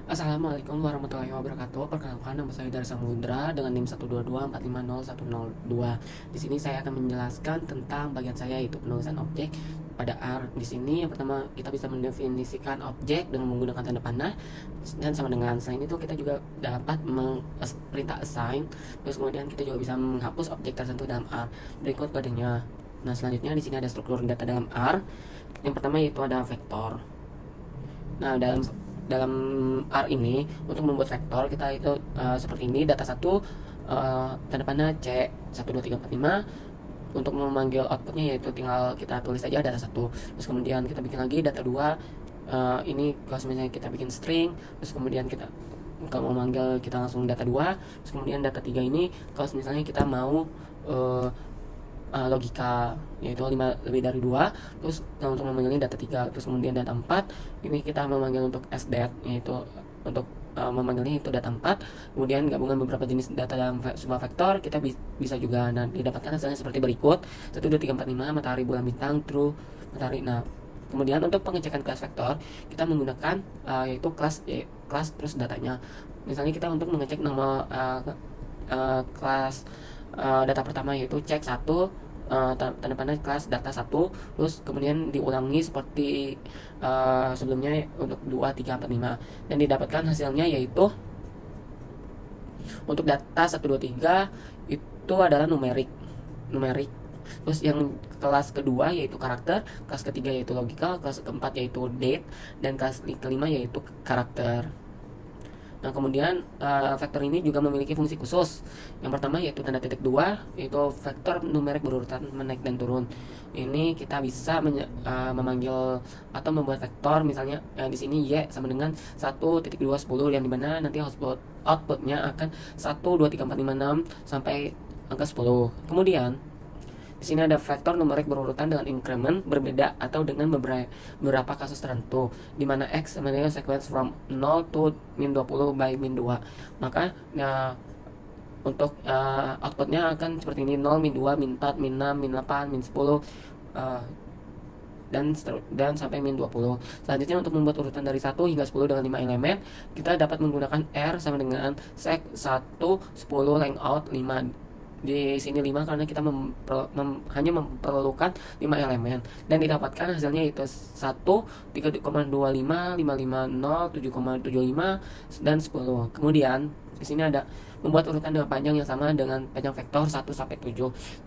Assalamualaikum warahmatullahi wabarakatuh. Perkenalkan, nama saya Dari Samudra dengan NIM 122450102. Di sini saya akan menjelaskan tentang bagian saya, yaitu penulisan objek pada R. Di sini yang pertama kita bisa mendefinisikan objek dengan menggunakan tanda panah dan sama dengan. Selain itu kita juga dapat perintah assign. Terus kemudian kita juga bisa menghapus objek tertentu dalam R. Berikut kodenya. Nah, selanjutnya di sini ada struktur data dalam R. Yang pertama yaitu ada vektor. Nah, dalam R ini untuk membuat vektor kita itu seperti ini. Data 1 tanda panah C 12345. Untuk memanggil outputnya yaitu tinggal kita tulis saja data 1. Terus kemudian kita bikin lagi data 2. Ini kalau misalnya kita bikin string, terus kemudian kita kalau mau manggil kita langsung data 2. Terus kemudian data 3 ini kalau misalnya kita mau logika, yaitu 5 lebih dari 2. Terus untuk memanggilnya data 3. Terus kemudian data 4 ini kita memanggil untuk sdat, yaitu untuk memanggilnya itu data 4. Kemudian gabungan beberapa jenis data dalam sebuah vektor kita bisa juga. Nah, didapatkan hasilnya seperti berikut: 1 2 3 4 5, matahari, bulan, bintang, true, matahari. Nah, kemudian untuk pengecekan kelas vektor kita menggunakan yaitu kelas terus datanya. Misalnya kita untuk mengecek nama kelas data pertama yaitu cek 1, tanda panah kelas data 1. Terus kemudian diulangi seperti sebelumnya untuk 2 3 4 5, dan didapatkan hasilnya yaitu untuk data 1 2 3 itu adalah numerik. Terus yang kelas kedua yaitu karakter, kelas ketiga yaitu logika, kelas keempat yaitu date, dan kelas kelima yaitu karakter. Nah, kemudian vektor ini juga memiliki fungsi khusus. Yang pertama yaitu tanda titik 2, yaitu vektor numerik berurutan menaik dan turun. Ini kita bisa memanggil atau membuat vektor, misalnya di sini y sama dengan 1.210, yang dimana nanti outputnya akan 1 2 3 4 5 6 sampai angka 10. Kemudian di sini ada vektor numerik berurutan dengan increment berbeda atau dengan beberapa kasus tertentu, di mana X sama dengan sequence from 0 to min 20 by min 2. Maka untuk outputnya akan seperti ini: 0, min 2, min 4, min 6, min 8, min 10, dan sampai min 20. Selanjutnya untuk membuat urutan dari 1 hingga 10 dengan 5 elemen, kita dapat menggunakan R sama dengan sec 1 10 length 5. Di sini 5 karena kita hanya memerlukan 5 elemen, dan didapatkan hasilnya yaitu 1 3,25 550 7,75 dan 10. Kemudian di sini ada membuat urutan dengan panjang yang sama dengan panjang vektor 1 sampai 7,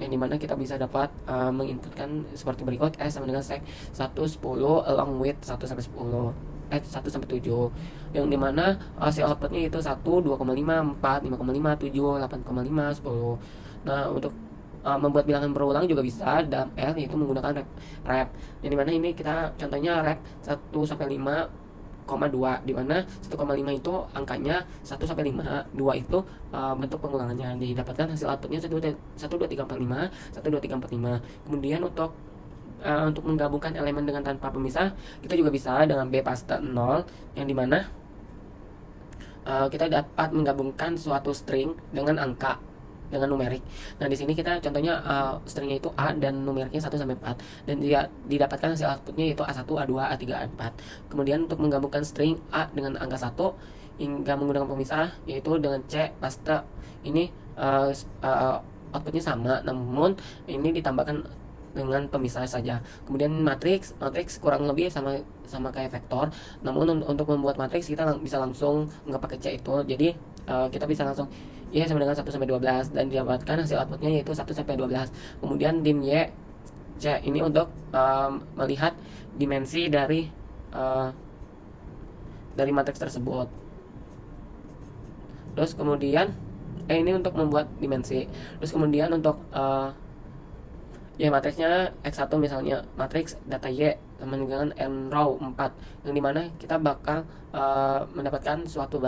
yang dimana kita bisa dapat menginputkan seperti berikut: S sama dengan sec 1 10 along with 1 sampai 10, 1 sampai 7, yang dimana hasil outputnya itu 1 2,5 4 5,5 7 8,5 10. Nah, untuk membuat bilangan berulang juga bisa dalam R, yaitu menggunakan rep. Yang dimana ini kita contohnya rep 1 sampai 5,2, dimana 1,5 itu angkanya 1 sampai 5, 2 itu bentuk pengulangannya. Didapatkan hasil outputnya 1 2 3 4 5, 1 2 3 4 5. Kemudian untuk menggabungkan elemen dengan tanpa pemisah kita juga bisa dengan B pasta 0, yang dimana kita dapat menggabungkan suatu string dengan angka, dengan numerik. Nah, di sini kita contohnya stringnya itu A dan numeriknya 1 sampai 4, dan dia didapatkan hasil outputnya yaitu A1, A2, A3, A4. Kemudian untuk menggabungkan string A dengan angka 1 hingga menggunakan pemisah yaitu dengan C pasta, ini outputnya sama, namun ini ditambahkan dengan pemisah saja. Kemudian matriks kurang lebih sama kayak vektor, namun untuk membuat matriks kita bisa langsung nggak pakai C itu. Jadi kita bisa langsung Y sama dengan 1 sampai 12, dan didapatkan hasil outputnya yaitu 1 sampai 12. Kemudian dim Y C ini untuk melihat dimensi dari matriks tersebut. Terus kemudian ini untuk membuat dimensi. Terus kemudian untuk ya matriksnya X1, misalnya matriks data Y sama dengan n row 4, yang dimana kita bakal mendapatkan suatu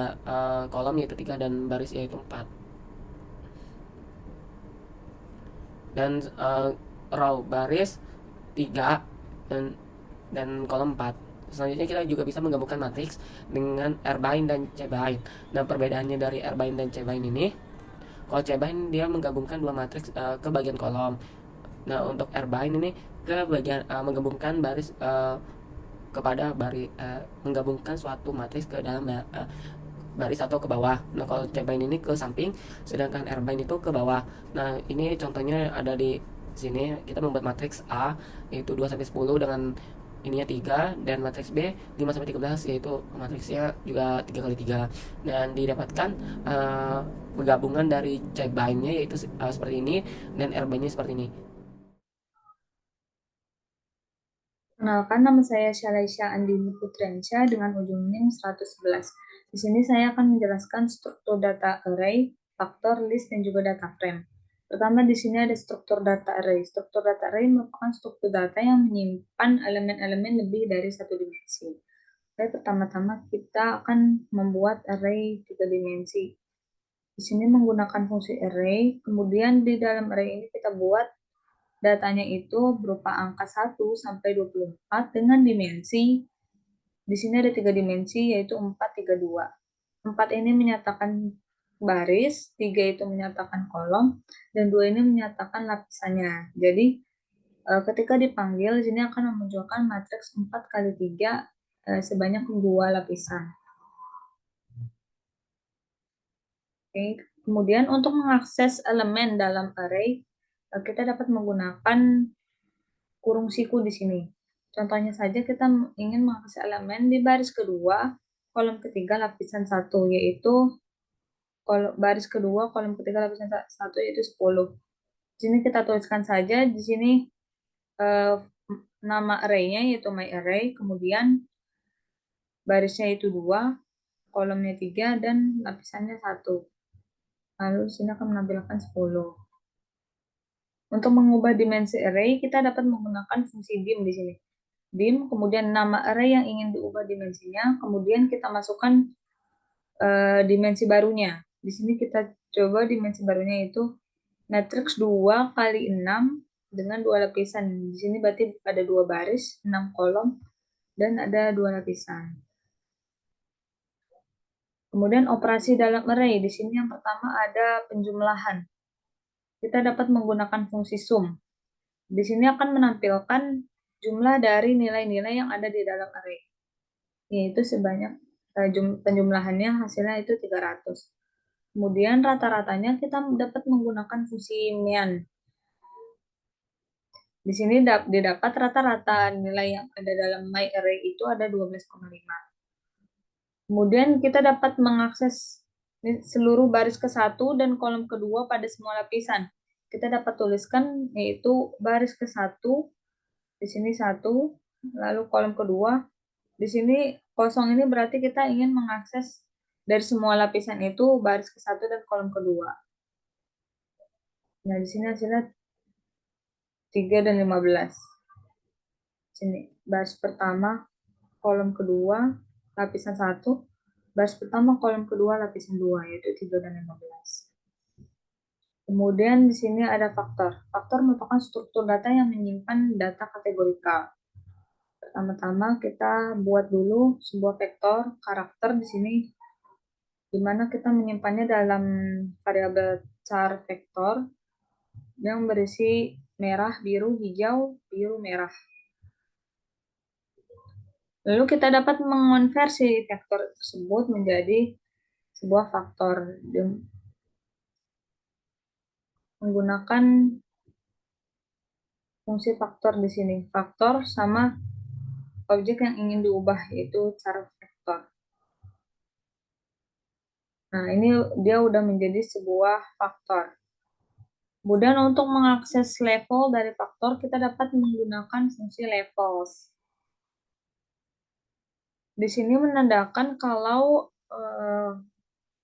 kolom yaitu 3 dan baris yaitu 4, dan row baris 3 dan kolom 4. Selanjutnya kita juga bisa menggabungkan matriks dengan R-bind dan C-bind. Nah, perbedaannya dari R-bind dan C-bind ini, kalau C-bind dia menggabungkan dua matriks ke bagian kolom. Nah, untuk R-bind ini ke bagian menggabungkan baris kepada menggabungkan suatu matriks ke dalam baris atau ke bawah. Nah, kalau check bind ini ke samping, sedangkan r bind itu ke bawah. Nah, ini contohnya ada di sini. Kita membuat matriks A yaitu 2 sampai 10 dengan ininya 3, dan matriks B 5 sampai 13 yaitu matriksnya juga 3 kali 3, dan didapatkan uh, penggabungan dari check bindnya yaitu seperti ini, dan r bindnya seperti ini. Kenalkan, nama saya Syalaisya Andini Putriansya dengan ujung NIM 111. Di sini saya akan menjelaskan struktur data array, faktor, list, dan juga data frame. Pertama, di sini ada struktur data array. Struktur data array merupakan struktur data yang menyimpan elemen-elemen lebih dari satu dimensi. Oke, pertama-tama kita akan membuat array 3 dimensi. Di sini menggunakan fungsi array, kemudian di dalam array ini kita buat datanya itu berupa angka 1 sampai 24 dengan dimensi. Di sini ada 3 dimensi, yaitu 4, 3, 2. 4 ini menyatakan baris, 3 itu menyatakan kolom, dan 2 ini menyatakan lapisannya. Jadi ketika dipanggil, di sini akan memunculkan matriks 4 kali 3 sebanyak 2 lapisan. Oke. Kemudian untuk mengakses elemen dalam array, kita dapat menggunakan kurung siku di sini. Contohnya saja kita ingin mengakses elemen di baris kedua, kolom ketiga, lapisan 1, yaitu baris kedua, kolom ketiga, lapisan 1, yaitu 10. Di sini kita tuliskan saja di sini eh, nama array-nya yaitu myArray, kemudian barisnya itu 2, kolomnya 3, dan lapisannya 1. Lalu di sini akan menampilkan 10. Untuk mengubah dimensi array, kita dapat menggunakan fungsi dim di sini. Dim, kemudian nama array yang ingin diubah dimensinya, kemudian kita masukkan dimensi barunya. Di sini kita coba dimensi barunya itu matriks 2 kali 6 dengan 2 lapisan. Di sini berarti ada 2 baris, 6 kolom, dan ada 2 lapisan. Kemudian operasi dalam array. Di sini yang pertama ada penjumlahan. Kita dapat menggunakan fungsi sum. Di sini akan menampilkan jumlah dari nilai-nilai yang ada di dalam array, yaitu sebanyak penjumlahannya hasilnya itu 300. Kemudian rata-ratanya kita dapat menggunakan fungsi mean. Di sini didapat rata-rata nilai yang ada dalam myArray itu ada 12,5. Kemudian kita dapat mengakses seluruh baris ke-1 dan kolom kedua pada semua lapisan. Kita dapat tuliskan yaitu baris ke-1, di sini 1, lalu kolom kedua. Di sini kosong ini berarti kita ingin mengakses dari semua lapisan itu baris ke-1 dan kolom kedua. Nah, di sini hasilnya 3 dan 15. Sini, baris pertama, kolom kedua, lapisan 1. Baris pertama, kolom kedua, lapisan 2, yaitu 3 dan 15. Kemudian di sini ada faktor. Faktor merupakan struktur data yang menyimpan data kategorikal. Pertama-tama kita buat dulu sebuah vektor karakter di sini, di mana kita menyimpannya dalam variabel char vektor yang berisi merah, biru, hijau, biru, merah. Lalu kita dapat mengonversi vektor tersebut menjadi sebuah faktor menggunakan fungsi faktor di sini. Faktor sama objek yang ingin diubah, yaitu char vektor. Nah, ini dia udah menjadi sebuah faktor. Kemudian untuk mengakses level dari faktor, kita dapat menggunakan fungsi levels. Di sini menandakan kalau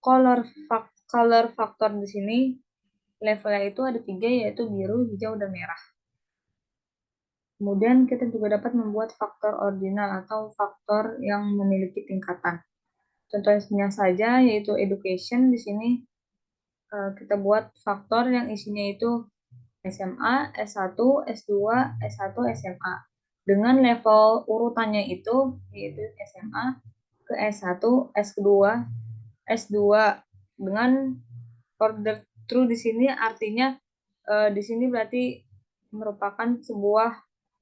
color faktor di sini levelnya itu ada 3, yaitu biru, hijau, dan merah. Kemudian kita juga dapat membuat faktor ordinal atau faktor yang memiliki tingkatan. Contohnya saja yaitu education. Di sini kita buat faktor yang isinya itu SMA, S1, S2, S1, SMA. Dengan level urutannya itu yaitu SMA ke S1, S2, S2 dengan order true di sini artinya di sini berarti merupakan sebuah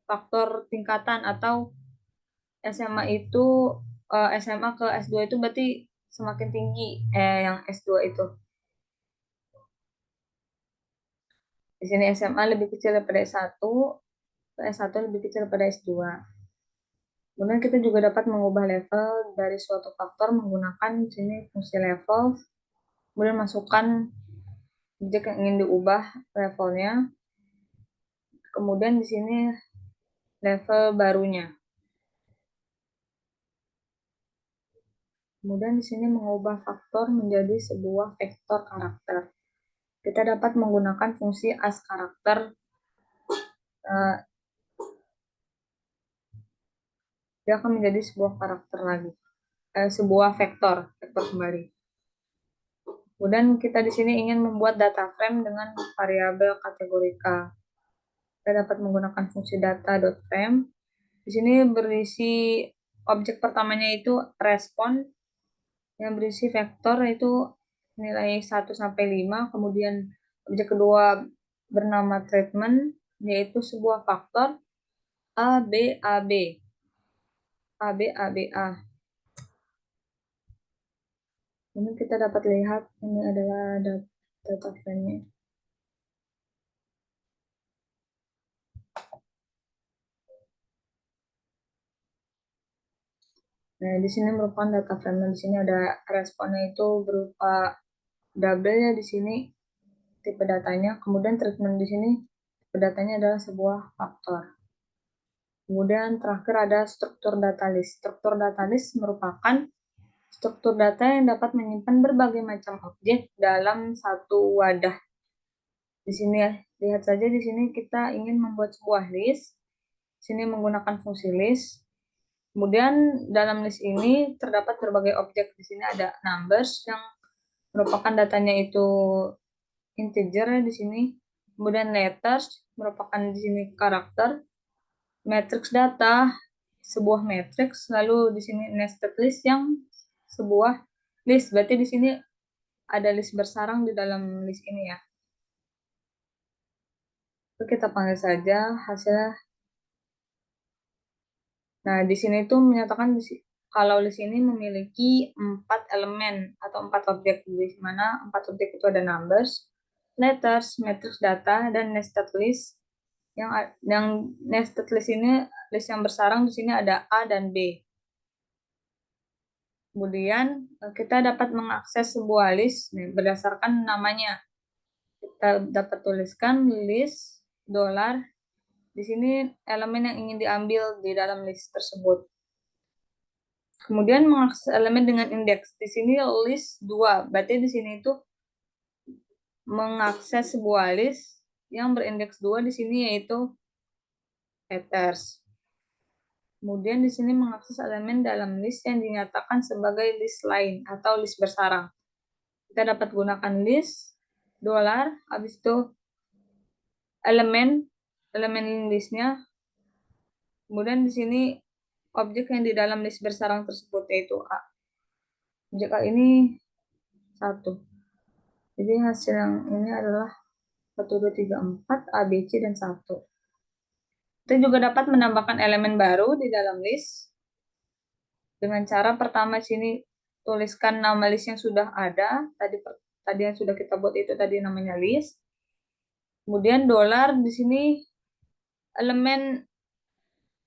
faktor tingkatan atau SMA itu SMA ke S2 itu berarti semakin tinggi yang S2 itu. Di sini SMA lebih kecil daripada S1, S1 lebih kecil daripada S2. Kemudian kita juga dapat mengubah level dari suatu faktor menggunakan di sini fungsi level. Kemudian masukkan objek yang ingin diubah levelnya. Kemudian di sini level barunya. Kemudian di sini mengubah faktor menjadi sebuah vektor karakter. Kita dapat menggunakan fungsi as karakter. Dia akan menjadi sebuah karakter lagi. Sebuah vektor kembali. Kemudian kita di sini ingin membuat data frame dengan variabel kategorika. Kita dapat menggunakan fungsi data.frame. Di sini berisi objek pertamanya itu respon yang berisi vektor itu nilai 1 sampai 5, kemudian objek kedua bernama treatment yaitu sebuah faktor A B A B A B A B A. Ini kita dapat lihat ini adalah data frame-nya. Nah, di sini merupakan data frame. Di sini ada responnya itu berupa double ya di sini tipe datanya. Kemudian treatment di sini tipe datanya adalah sebuah faktor. Kemudian terakhir ada struktur data list. Struktur data list merupakan struktur data yang dapat menyimpan berbagai macam objek dalam satu wadah. Di sini ya, lihat saja di sini kita ingin membuat sebuah list. Di sini menggunakan fungsi list. Kemudian dalam list ini terdapat berbagai objek. Di sini ada numbers yang merupakan datanya itu integer ya di sini. Kemudian letters merupakan di sini karakter. Matrix data sebuah matrix. Lalu di sini nested list yang sebuah list. Berarti di sini ada list bersarang di dalam list ini ya. Itu kita panggil saja hasilnya. Nah, di sini tuh menyatakan kalau list ini memiliki 4 elemen atau 4 objek, di mana 4 objek itu ada numbers, letters, matrix data, dan nested list. Yang nested list ini list yang bersarang di sini ada A dan B. Kemudian kita dapat mengakses sebuah list nih, berdasarkan namanya. Kita dapat tuliskan list dolar. Di sini elemen yang ingin diambil di dalam list tersebut. Kemudian mengakses elemen dengan indeks. Di sini list 2. Berarti di sini itu mengakses sebuah list yang berindeks 2 di sini yaitu headers. Kemudian di sini mengakses elemen dalam list yang dinyatakan sebagai list lain atau list bersarang. Kita dapat gunakan list dolar, habis itu elemen listnya. Kemudian di sini objek yang di dalam list bersarang tersebut yaitu A. Objek A ini 1. Jadi hasil yang ini adalah 1, 2, 3, 4, A, B, C, dan 1. Kita juga dapat menambahkan elemen baru di dalam list. Dengan cara pertama sini tuliskan nama list yang sudah ada. Tadi yang sudah kita buat itu tadi namanya list. Kemudian dolar di sini elemen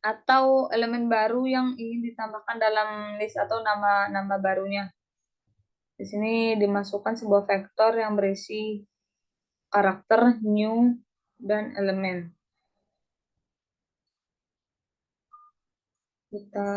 atau elemen baru yang ingin ditambahkan dalam list atau nama barunya. Di sini dimasukkan sebuah vektor yang berisi karakter, new, dan elemen. Kita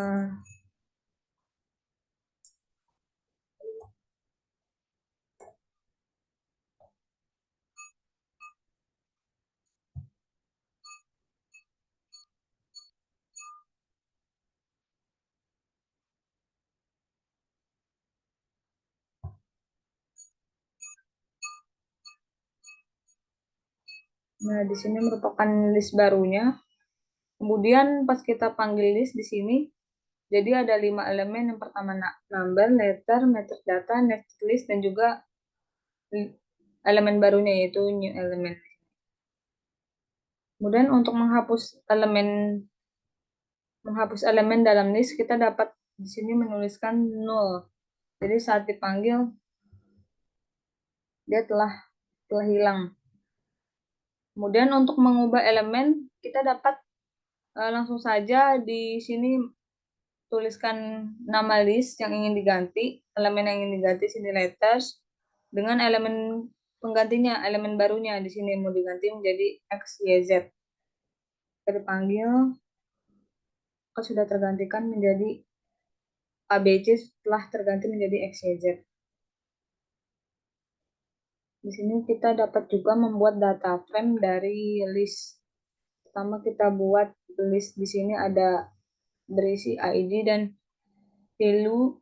Nah, di sini merupakan list barunya. Kemudian pas kita panggil list di sini, jadi ada 5 elemen. Yang pertama number, letter, matrix data, nested list, dan juga elemen barunya yaitu new element. Kemudian untuk menghapus elemen menghapus elemen dalam list, kita dapat di sini menuliskan 0. Jadi saat dipanggil, dia telah hilang. Kemudian untuk mengubah elemen, kita dapat langsung saja di sini tuliskan nama list yang ingin diganti, elemen yang ingin diganti sini letters, dengan elemen penggantinya, elemen barunya di sini mau diganti menjadi X, Y, Z. Kita dipanggil, maka sudah tergantikan menjadi ABC telah terganti menjadi X, Y, Z. Di sini kita dapat juga membuat data frame dari list. Pertama kita buat list di sini ada berisi ID dan value.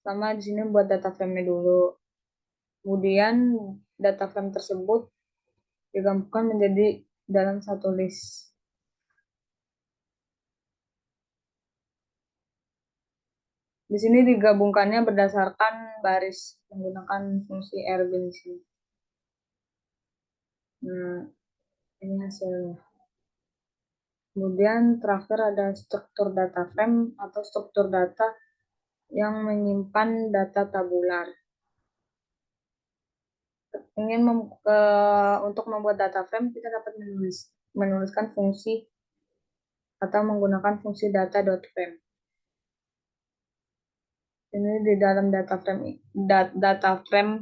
Sama di sini buat data frame-nya dulu. Kemudian data frame tersebut digabungkan menjadi dalam satu list. Di sini digabungkannya berdasarkan baris menggunakan fungsi rgen di sini. Nah, ini hasilnya. Kemudian terakhir ada struktur data frame atau struktur data yang menyimpan data tabular. Untuk membuat data frame kita dapat menuliskan fungsi atau menggunakan fungsi data.frame. Ini di dalam data frame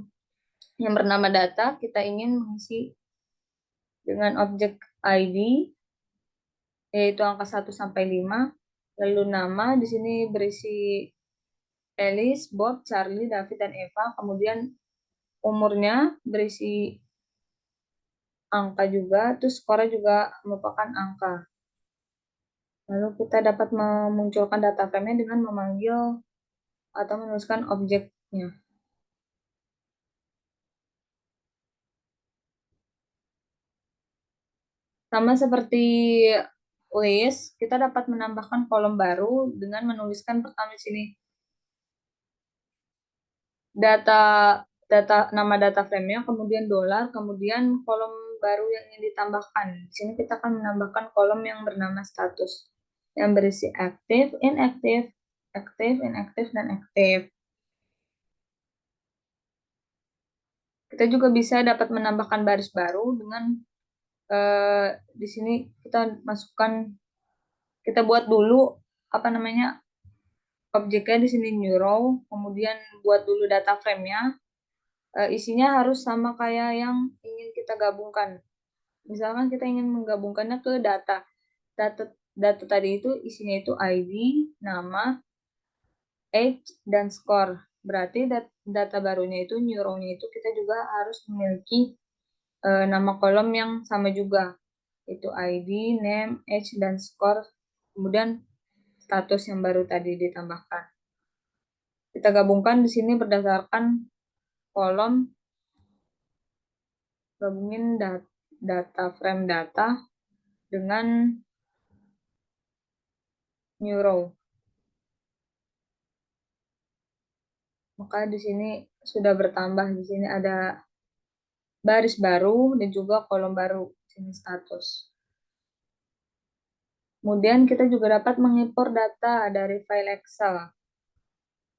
yang bernama data, kita ingin mengisi dengan objek ID yaitu angka 1 sampai 5. Lalu nama di sini berisi Alice, Bob, Charlie, David, dan Eva. Kemudian umurnya berisi angka juga, terus skornya juga merupakan angka. Lalu kita dapat memunculkan data frame-nya dengan memanggil atau menuliskan objeknya. Sama seperti list, kita dapat menambahkan kolom baru dengan menuliskan pertama di sini nama data frame-nya, kemudian dolar, kemudian kolom baru yang ingin ditambahkan. Di sini kita akan menambahkan kolom yang bernama status yang berisi aktif, inaktif, aktif, inaktif, dan aktif. Kita juga bisa dapat menambahkan baris baru dengan di sini kita masukkan, kita buat dulu objeknya di sini new row, kemudian buat dulu data frame-nya. Isinya harus sama kayak yang ingin kita gabungkan. Misalkan kita ingin menggabungkannya ke data. Data tadi itu isinya itu ID, nama, age, dan score. Berarti data barunya itu new row-nya itu kita juga harus memiliki nama kolom yang sama juga. Itu ID, name, age, dan score. Kemudian status yang baru tadi ditambahkan. Kita gabungkan di sini berdasarkan kolom, gabungin data frame data dengan new row. Maka di sini sudah bertambah, di sini ada baris baru dan juga kolom baru di sini status. Kemudian kita juga dapat mengimpor data dari file Excel.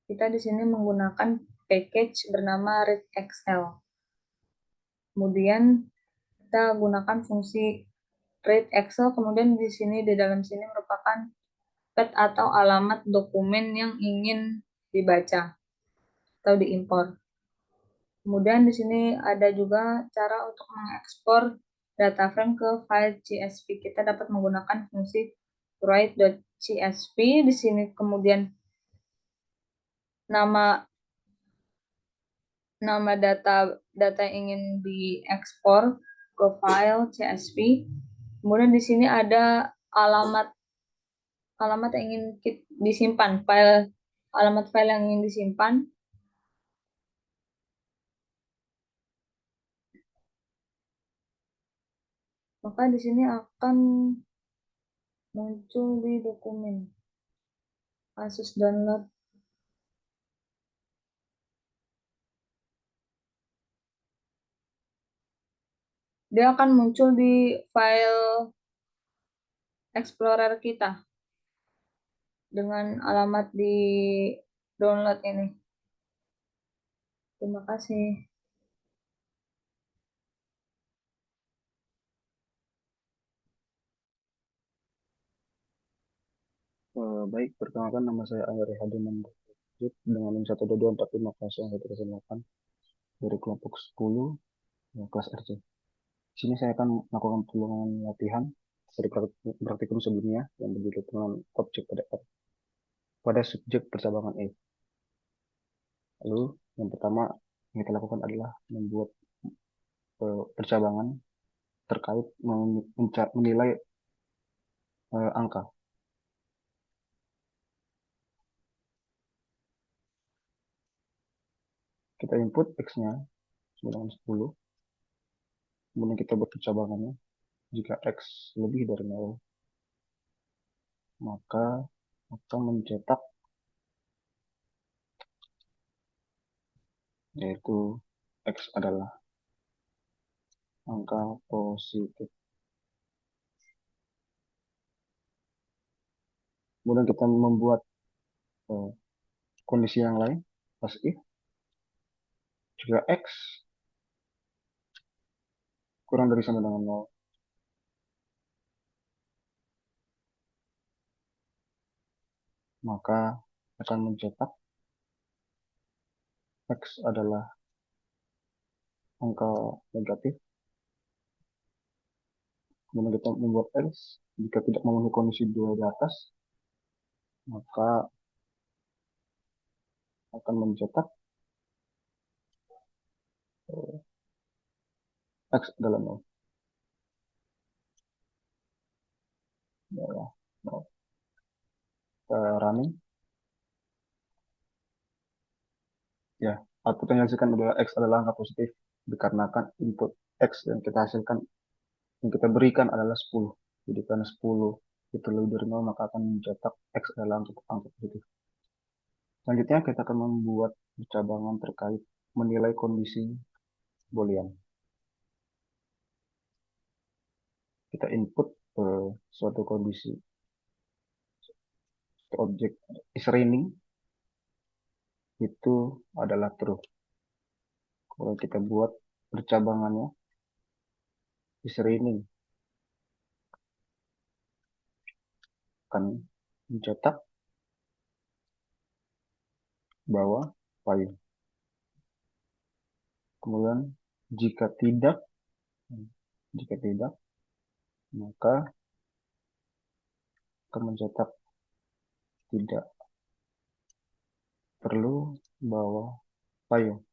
Kita di sini menggunakan package bernama read Excel. Kemudian kita gunakan fungsi read Excel, kemudian di sini di dalam sini merupakan path atau alamat dokumen yang ingin dibaca atau diimpor. Kemudian di sini ada juga cara untuk mengekspor data frame ke file CSV. Kita dapat menggunakan fungsi write.csv. Di sini kemudian nama data yang ingin diekspor ke file CSV. Kemudian di sini ada alamat yang ingin disimpan, alamat file yang ingin disimpan. Maka di sini akan muncul di dokumen kasus download. dia akan muncul di file Explorer kita dengan alamat di download ini. Terima kasih. Baik, perkenalkan nama saya Andri Hadiman dengan NIM 1224508 dari kelompok 10 kelas RC. Di sini saya akan melakukan pengulangan latihan dari praktikum sebelumnya yang berjudul pengenalan objek pada subjek percabangan E. Lalu yang pertama yang kita lakukan adalah membuat percabangan terkait menilai angka. Kita input X-nya sama dengan 10, kemudian kita buat percabangannya. Jika X lebih dari 0, maka akan mencetak yaitu X adalah angka positif. Kemudian kita membuat kondisi yang lain, pas if jika X kurang dari sama dengan 0, maka akan mencetak X adalah angka negatif. Kemudian kita membuat else jika tidak memenuhi kondisi 2 di atas, maka akan mencetak X adalah 0. Ya, running. Ya, output yang dihasilkan adalah X adalah angka positif dikarenakan input X yang kita hasilkan, yang kita berikan adalah 10. Jadi karena 10 itu lebih dari 0, maka akan mencetak X adalah angka positif. Selanjutnya kita akan membuat percabangan terkait menilai kondisi boolean. Kita input suatu kondisi, objek is raining, itu adalah true. Kalau kita buat percabangannya is raining, akan mencetak bahwa payung. Kemudian jika tidak, maka akan mencetak tidak perlu bawa payung.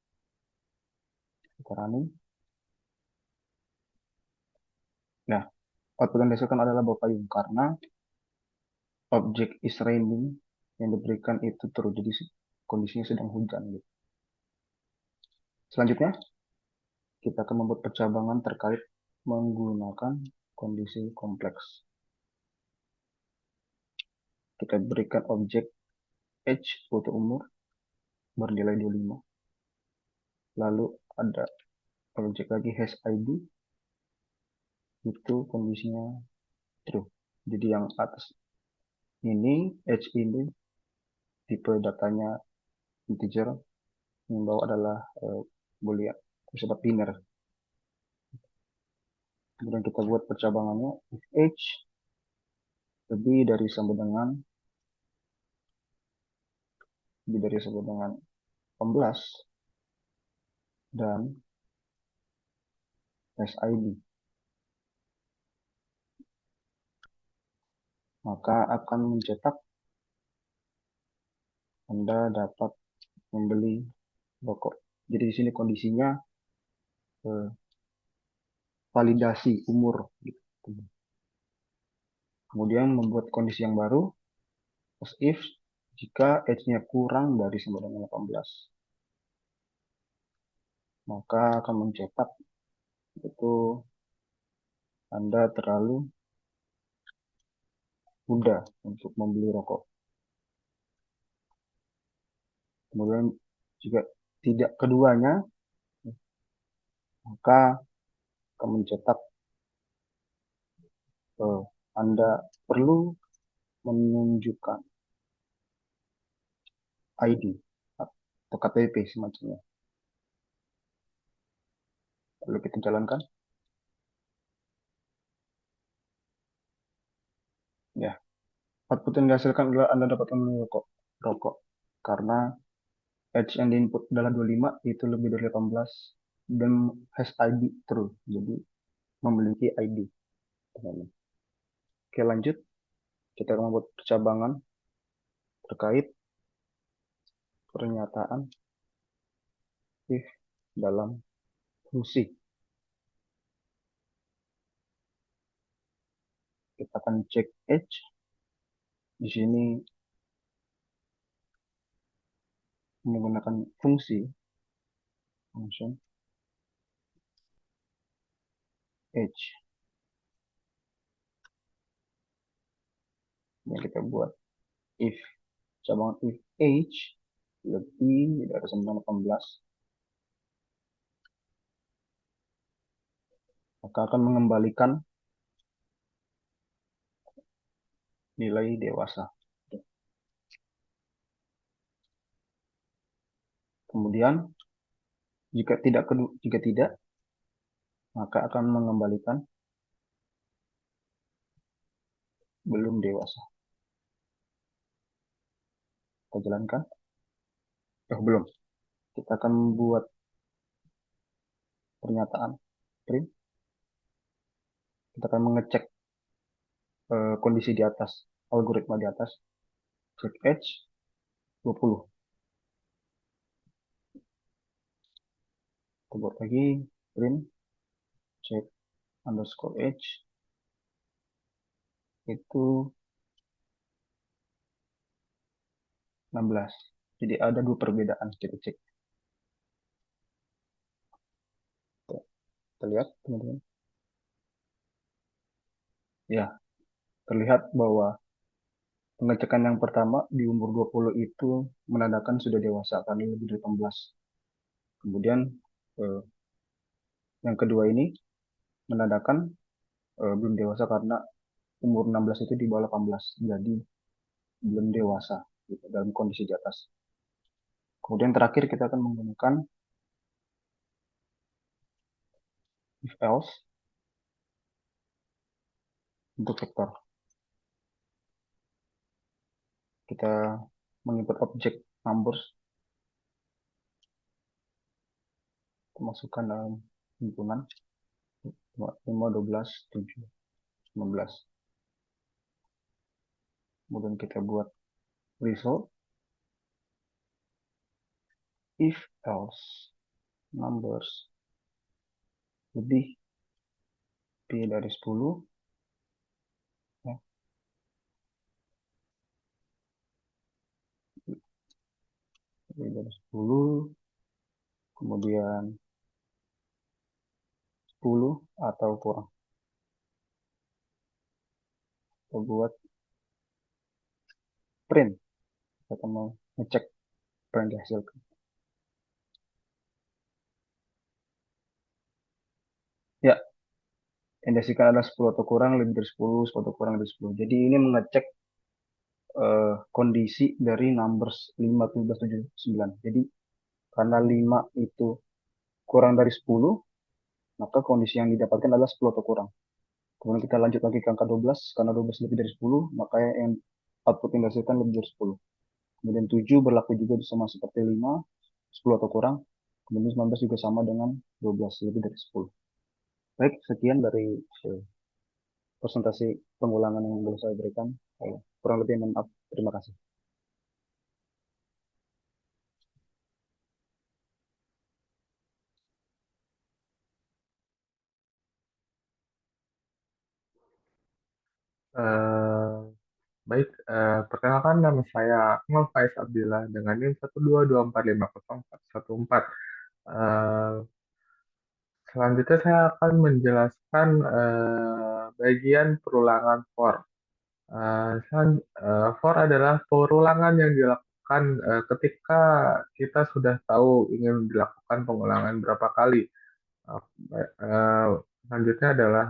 Kita running. Nah, output yang dihasilkan adalah bawa payung karena objek is raining yang diberikan itu true, jadi kondisinya sedang hujan gitu. Selanjutnya kita akan membuat percabangan terkait menggunakan kondisi kompleks. Kita berikan objek age, foto umur, bernilai 25. Lalu ada objek lagi has ID, itu kondisinya true. Jadi yang atas ini, age ini, tipe datanya integer, yang bawah adalah boolean, bersifat biner. Kemudian kita buat percabangannya, if age lebih dari sama dengan 18 dan SID, maka akan mencetak Anda dapat membeli rokok. Jadi di sini kondisinya validasi umur gitu. Kemudian membuat kondisi yang baru, as if jika age-nya kurang dari sama dengan 18, maka akan mencetak itu Anda terlalu muda untuk membeli rokok. Kemudian jika tidak keduanya, maka akan mencetak, Anda perlu menunjukkan ID atau KTP semacamnya. Lalu kita jalankan. Ya, output yang dihasilkan adalah Anda dapat memilih rokok. Karena edge yang diinput adalah 25, itu lebih dari 18, dan has ID true. Jadi memiliki ID. Oke, lanjut. Kita akan membuat percabangan terkait pernyataan if dalam fungsi. Kita akan cek edge. Di sini menggunakan function edge yang kita buat if cabangan if age lebih dari 18, maka akan mengembalikan nilai dewasa. Kemudian jika tidak, maka akan mengembalikan belum dewasa. Kita jalankan. Belum. Kita akan membuat pernyataan print. Kita akan mengecek kondisi di atas, algoritma di atas. Check edge 20. Kita buat lagi print check underscore edge itu 16. Jadi ada dua perbedaan. Kita cek. Kita lihat teman-teman. Ya, terlihat bahwa pengecekan yang pertama di umur 20 itu menandakan sudah dewasa karena lebih dari 18. Kemudian yang kedua ini menandakan belum dewasa karena umur 16 itu di bawah 18. Jadi belum dewasa gitu, dalam kondisi di atas. Kemudian terakhir kita akan menggunakan if else untuk vektor. Kita mengimport objek numbers, kita masukkan dalam himpunan 5, 12, 7, 19. Kemudian kita buat result if else numbers lebih dari 10, ya, lebih dari 10, kemudian 10 atau kurang. Kita buat print. Kita mau ngecek apa yang dihasilkan. Ya, yang dihasilkan adalah 10 atau kurang, lebih dari 10, 10 atau kurang dari 10. Jadi ini mengecek kondisi dari numbers 5, 17, 7, 9. Jadi karena 5 itu kurang dari 10, maka kondisi yang didapatkan adalah 10 atau kurang. Kemudian kita lanjut lagi ke angka 12, karena 12 lebih dari 10, maka yang output yang dihasilkan lebih dari 10. Kemudian 7 berlaku juga sama seperti 5, 10 atau kurang. Kemudian 19 juga sama dengan 12, lebih dari 10. Baik, sekian dari presentasi pengulangan yang boleh saya berikan. Kurang lebih mohon maaf. Terima kasih. Eh, Baik, perkenalkan nama saya Akmal Faiz Abdillah dengan NIM 122450414. Selanjutnya saya akan menjelaskan bagian perulangan for. For adalah perulangan yang dilakukan ketika kita sudah tahu ingin dilakukan pengulangan berapa kali. Uh, Selanjutnya adalah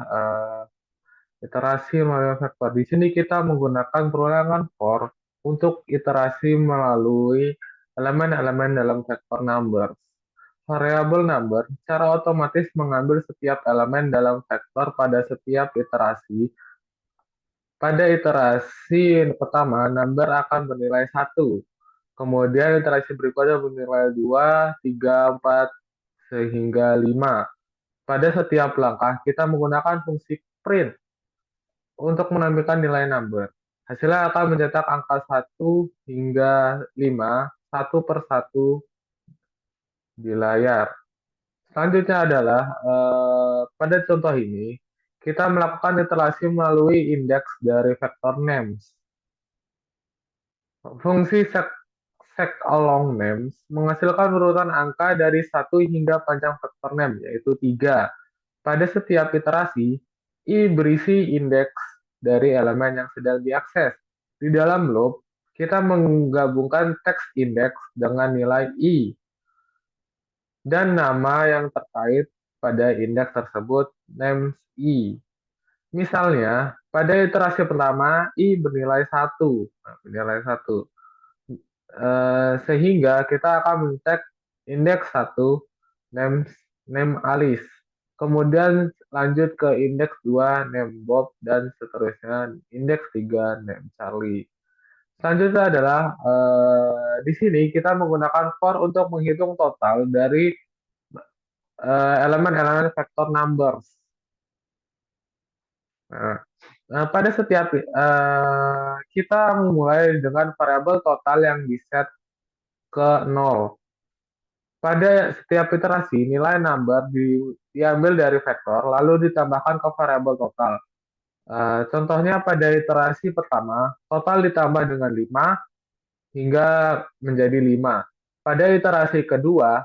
iterasi melalui vektor. Di sini kita menggunakan perulangan for untuk iterasi melalui elemen-elemen dalam vektor numbers. Variable number secara otomatis mengambil setiap elemen dalam vektor pada setiap iterasi. Pada iterasi pertama, number akan bernilai 1. Kemudian iterasi berikutnya bernilai 2, 3, 4, sehingga 5. Pada setiap langkah, kita menggunakan fungsi print untuk menampilkan nilai number. Hasilnya akan mencetak angka 1 hingga 5, satu per satu di layar. Selanjutnya adalah pada contoh ini, kita melakukan iterasi melalui indeks dari vektor names. Fungsi along names menghasilkan urutan angka dari 1 hingga panjang vektor name, yaitu 3. Pada setiap iterasi, I berisi indeks dari elemen yang sedang diakses. Di dalam loop, kita menggabungkan teks indeks dengan nilai I dan nama yang terkait pada indeks tersebut, names I. Misalnya, pada iterasi pertama, I bernilai 1. Bernilai 1. Sehingga kita akan men-tag indeks 1, name Alice. Kemudian lanjut ke indeks 2, name Bob, dan seterusnya indeks 3, name Charlie. Selanjutnya adalah di sini kita menggunakan for untuk menghitung total dari elemen-elemen vektor numbers. Pada setiap kita memulai dengan variabel total yang diset ke 0. Pada setiap iterasi, nilai number diambil dari vektor, lalu ditambahkan ke variabel total. Contohnya pada iterasi pertama, total ditambah dengan 5 hingga menjadi 5. Pada iterasi kedua,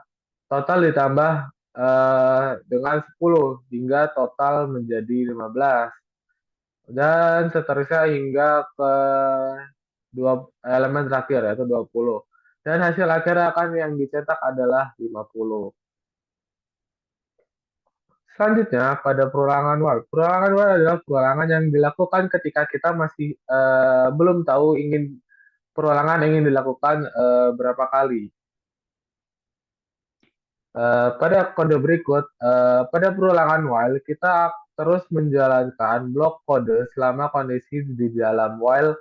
total ditambah dengan 10 hingga total menjadi 15. Dan seterusnya hingga ke elemen terakhir, yaitu 20. Dan hasil akhir yang dicetak adalah 50. Selanjutnya, pada perulangan while. Perulangan while adalah perulangan yang dilakukan ketika kita masih belum tahu perulangan ingin dilakukan berapa kali. Pada kode berikut, pada perulangan while, kita terus menjalankan blok kode selama kondisi di dalam while,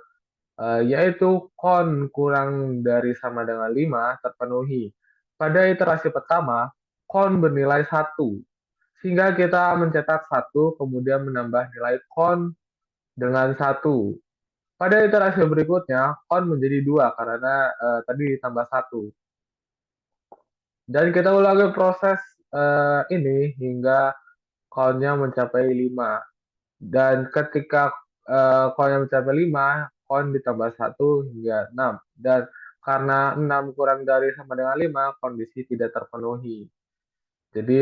yaitu con kurang dari sama dengan 5 terpenuhi. Pada iterasi pertama, con bernilai 1. Sehingga kita mencetak 1, kemudian menambah nilai con dengan 1. Pada iterasi berikutnya, con menjadi 2 karena tadi ditambah 1. Dan kita ulangi proses ini hingga con-nya mencapai 5. Dan ketika con-nya mencapai 5, con ditambah 1 hingga 6. Dan karena 6 kurang dari sama dengan 5, kondisi tidak terpenuhi. Jadi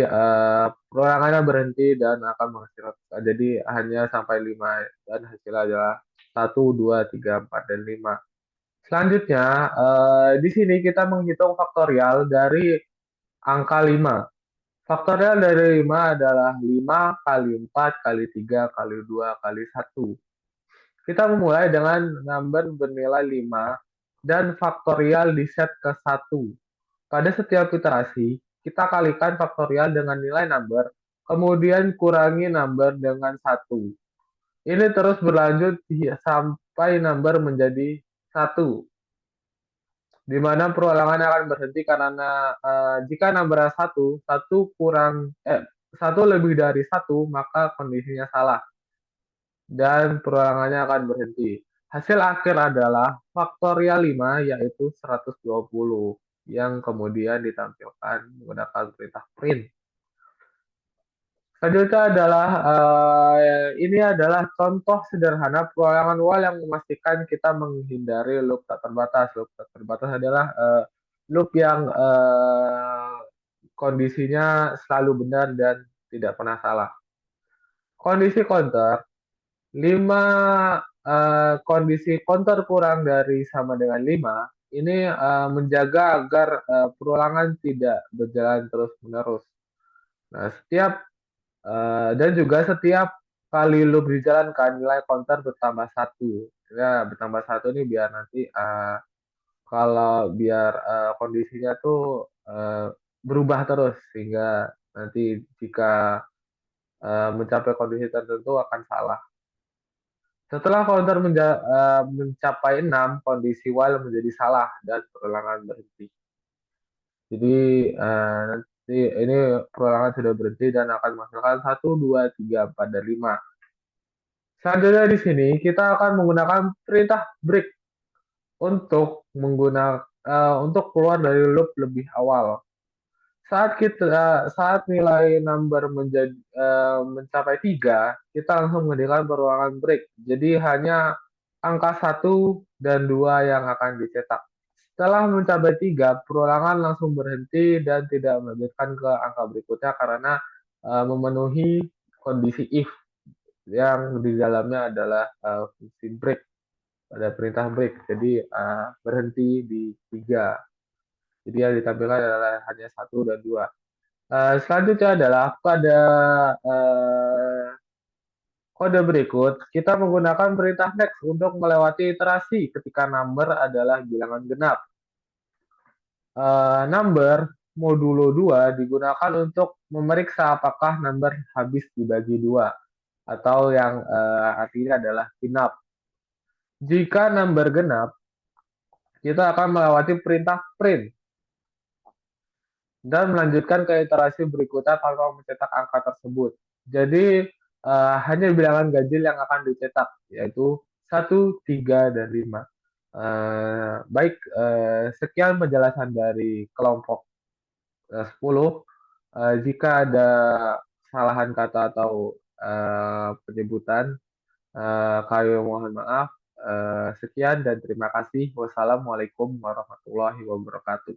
perorangannya berhenti dan akan menghasilkan. Jadi hanya sampai 5 dan hasilnya adalah 1, 2, 3, 4, dan 5. Selanjutnya, di sini kita menghitung faktorial dari angka 5. Faktorial dari 5 adalah 5 kali 4 kali 3 kali 2 kali 1. Kita memulai dengan number bernilai 5 dan faktorial diset ke 1. Pada setiap iterasi, kita kalikan faktorial dengan nilai number, kemudian kurangi number dengan 1. Ini terus berlanjut sampai number menjadi 1. Di mana perulangan akan berhenti karena jika number 1 lebih dari 1, maka kondisinya salah. Dan perulangannya akan berhenti. Hasil akhir adalah faktorial 5, yaitu 120. Yang kemudian ditampilkan menggunakan perintah print. Selanjutnya adalah ini adalah contoh sederhana perulangan while yang memastikan kita menghindari loop tak terbatas. Loop tak terbatas adalah loop yang kondisinya selalu benar dan tidak pernah salah. Kondisi counter 5 kondisi counter kurang dari sama dengan 5 ini menjaga agar perulangan tidak berjalan terus-menerus. Nah, setiap Dan juga setiap kali loop dijalankan nilai counter bertambah satu. Ya, bertambah satu ini biar nanti kalau biar kondisinya tuh berubah terus sehingga nanti jika mencapai kondisi tertentu akan salah. Setelah counter mencapai 6, kondisi while menjadi salah dan perulangan berhenti. Jadi nanti ini perulangan sudah berhenti dan akan menghasilkan 1, 2, 3, 4, dan 5. Selanjutnya di sini kita akan menggunakan perintah break untuk keluar dari loop lebih awal. Saat nilai number mencapai 3, kita langsung mengetikkan perulangan break. Jadi hanya angka 1 dan 2 yang akan dicetak. Setelah mencapai 3, perulangan langsung berhenti dan tidak melanjutkan ke angka berikutnya karena memenuhi kondisi if yang di dalamnya adalah fungsi break, pada perintah break. Jadi berhenti di 3. Jadi yang ditampilkan adalah hanya 1 dan 2. Selanjutnya adalah pada kode berikut, kita menggunakan perintah next untuk melewati iterasi ketika number adalah bilangan genap. Number modulo 2 digunakan untuk memeriksa apakah number habis dibagi 2 atau yang artinya adalah genap. Jika number genap, kita akan melewati perintah print dan melanjutkan ke iterasi berikutnya tanpa mencetak angka tersebut. Jadi hanya bilangan ganjil yang akan dicetak, yaitu 1, 3, dan 5. Baik, sekian penjelasan dari kelompok 10. Jika ada kesalahan kata atau penyebutan, kami mohon maaf. Sekian dan terima kasih. Wassalamualaikum warahmatullahi wabarakatuh.